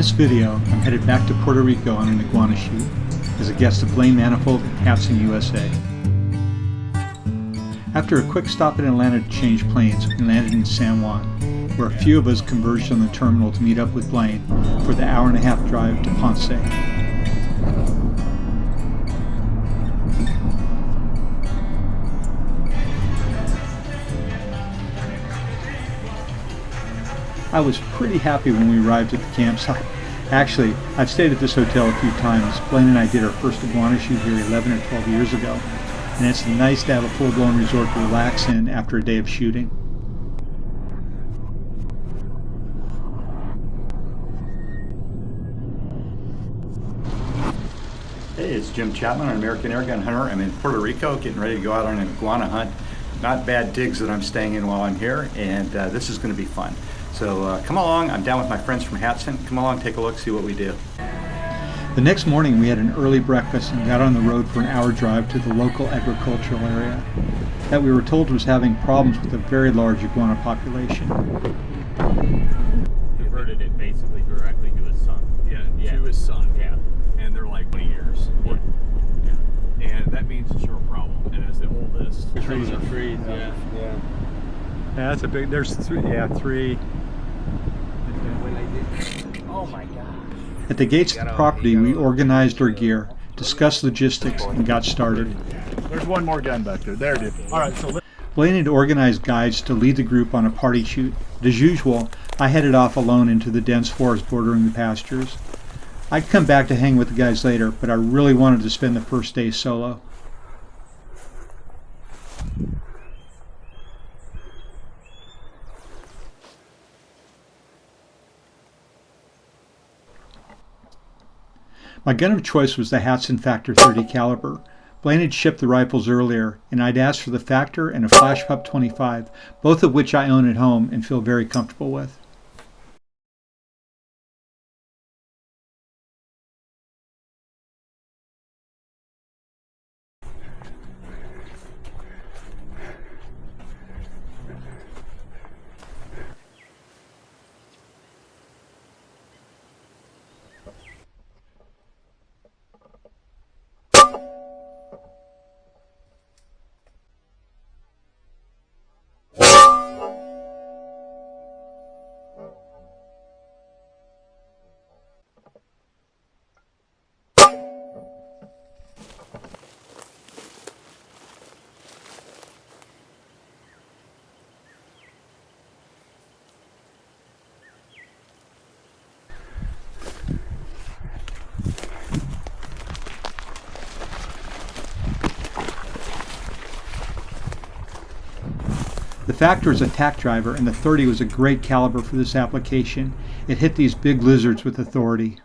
this video, I'm headed back to Puerto Rico on an iguana shoot as a guest of Blaine Manifold at Hatsan USA. After a quick stop in Atlanta to change planes, we landed in San Juan, where a few of us converged on the terminal to meet up with Blaine for the hour-and-a-half drive to Ponce. I was pretty happy when we arrived at the campsite. Actually, I've stayed at this hotel a few times. Blaine and I did our first iguana shoot here 11 or 12 years ago, and it's nice to have a full-blown resort to relax in after a day of shooting. Hey, it's Jim Chapman, an American Airgun hunter. I'm in Puerto Rico getting ready to go out on an iguana hunt. Not bad digs that I'm staying in while I'm here, and this is going to be fun. So come along, I'm down with my friends from Hatsan. Come along, take a look, see what we do. The next morning we had an early breakfast and got on the road for an hour drive to the local agricultural area that we were told was having problems with a very large iguana population. Converted it basically directly to his son. Yeah, to his son. Yeah. And they're like 20 years. Yeah. And that means it's your problem. And as the oldest, Trees are trees, yeah. Yeah, that's a big, there's three. Oh my God. At the gates of the property, we organized our gear, discussed logistics, and got started. there's one more gun back there. There it is. All right, so Blaine had organized guides to lead the group on a party shoot. As usual, I headed off alone into the dense forest bordering the pastures. I'd come back to hang with the guys later, but I really wanted to spend the first day solo. My gun of choice was the Hatsan Factor 30 caliber. Blaine had shipped the rifles earlier, and I'd asked for the Factor and a Flashpup 25, both of which I own at home and feel very comfortable with. The Factor is a tack driver, and the 30 was a great caliber for this application. It hit these big lizards with authority.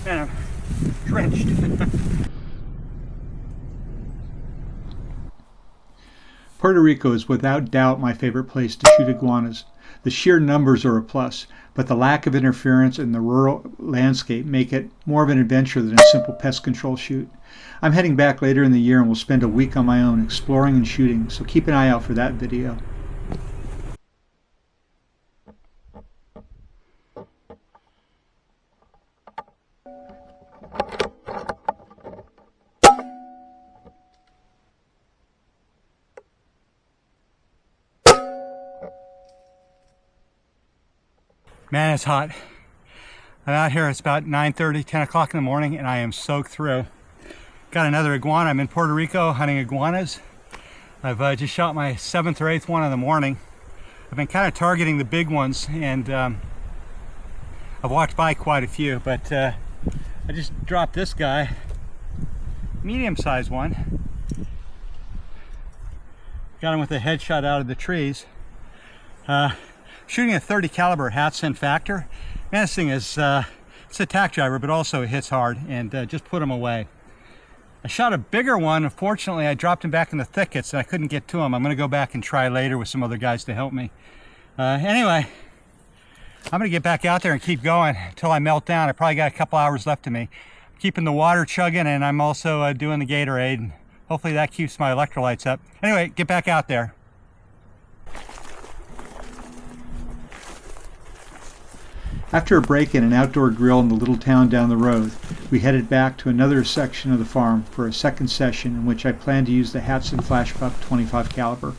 Man, I'm drenched. Puerto Rico is without doubt my favorite place to shoot iguanas. The sheer numbers are a plus, but the lack of interference and the rural landscape make it more of an adventure than a simple pest control shoot. I'm heading back later in the year and will spend a week on my own exploring and shooting, so keep an eye out for that video. Man, it's hot. I'm out here, it's about 9:30, 10 o'clock in the morning, and I am soaked through. Got another iguana. I'm in Puerto Rico hunting iguanas. I've just shot my 7th or 8th one in the morning. I've been kind of targeting the big ones, and I've walked by quite a few, but I just dropped this guy, medium-sized one. Got him with a headshot out of the trees. Shooting a 30 caliber Hatsan Factor. Man, this thing is it's a tack driver, but also it hits hard, and just put him away. I shot a bigger one. Unfortunately, I dropped him back in the thickets and I couldn't get to him. I'm gonna go back and try later with some other guys to help me. Anyway, I'm gonna get back out there and keep going until I melt down. I probably got a couple hours left of me. keeping the water chugging, and I'm also doing the Gatorade. Hopefully that keeps my electrolytes up. Anyway, get back out there. After a break at an outdoor grill in the little town down the road, we headed back to another section of the farm for a second session in which I plan to use the Hatsan Flashpup 25 caliber.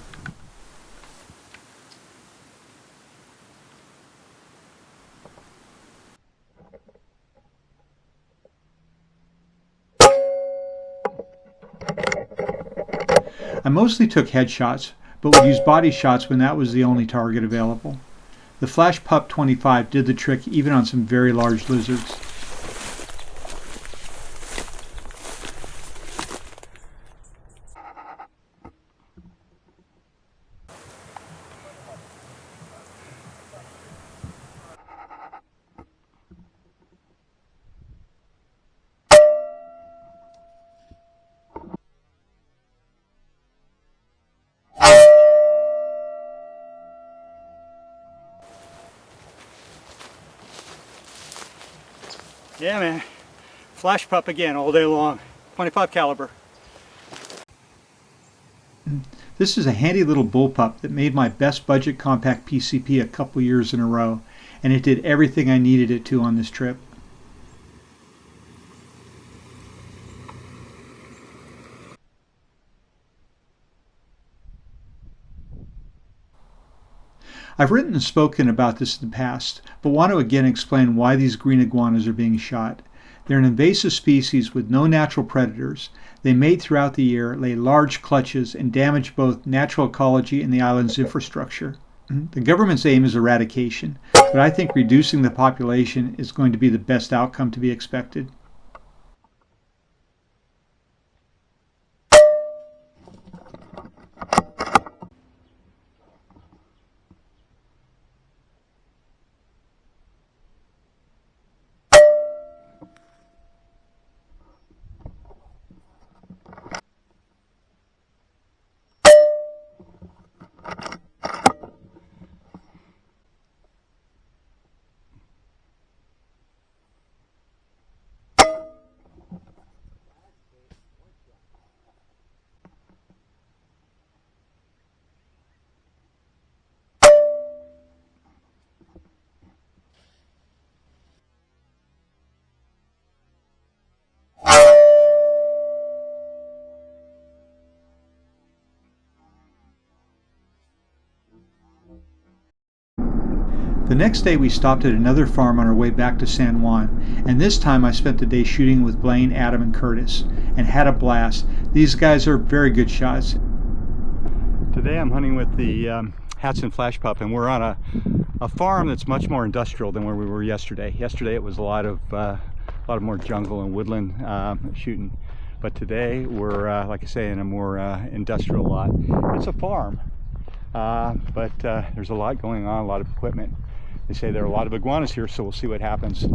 I mostly took headshots, but would use body shots when that was the only target available. The Flashpup 25 did the trick even on some very large lizards. Yeah, man. Flashpup again all day long. 25 caliber. This is a handy little bullpup that made my best budget compact PCP a couple years in a row, and it did everything I needed it to on this trip. I've written and spoken about this in the past, but want to again explain why these green iguanas are being shot. They're an invasive species with no natural predators. They mate throughout the year, lay large clutches, and damage both natural ecology and the island's infrastructure. The government's aim is eradication, but I think reducing the population is going to be the best outcome to be expected. The next day we stopped at another farm on our way back to San Juan, and this time I spent the day shooting with Blaine, Adam, and Curtis, and had a blast. These guys are very good shots. Today I'm hunting with the Hatsan Flashpup, and we're on a farm that's much more industrial than where we were yesterday. Yesterday it was a lot of more jungle and woodland shooting, but today we're like I say, in a more industrial lot. It's a farm, but there's a lot going on, a lot of equipment. They say there are a lot of iguanas here, so we'll see what happens. Yeah,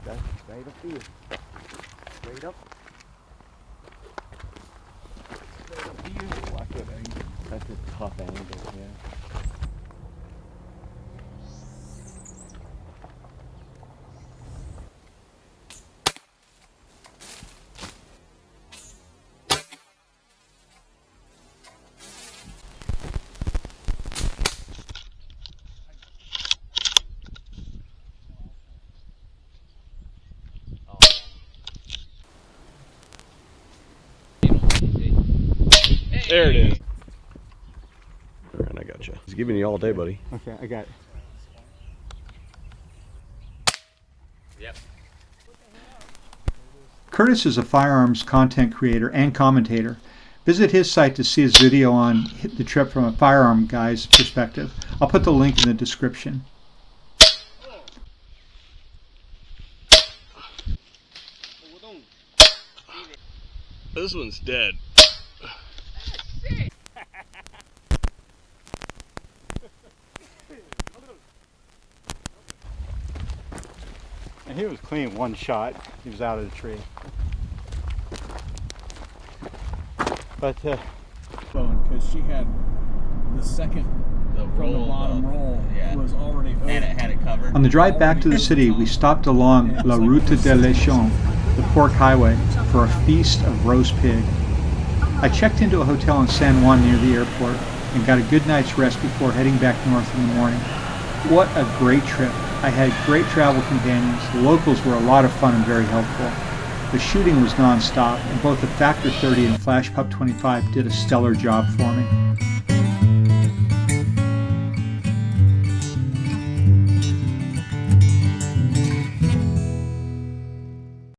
that's straight up here. Straight up. Straight up here. Watch that angle. That's a tough angle, yeah. There it is. All right, I got you. He's giving you all day, buddy. Okay, I got it. Yep. Curtis is a firearms content creator and commentator. Visit his site to see his video on the trip from a firearm guy's perspective. I'll put the link in the description. This one's dead. And he was clean one shot. He was out of the tree. But Because she had the second from the bottom roll was already over. Had it covered. On the drive back to the city, we stopped along La Route de l'Échon, the pork highway, for a feast of roast pig. I checked into a hotel in San Juan near the airport and got a good night's rest before heading back north in the morning. What a great trip. I had great travel companions. The locals were a lot of fun and very helpful. The shooting was non-stop, and both the Factor 30 and Flashpup 25 did a stellar job for me.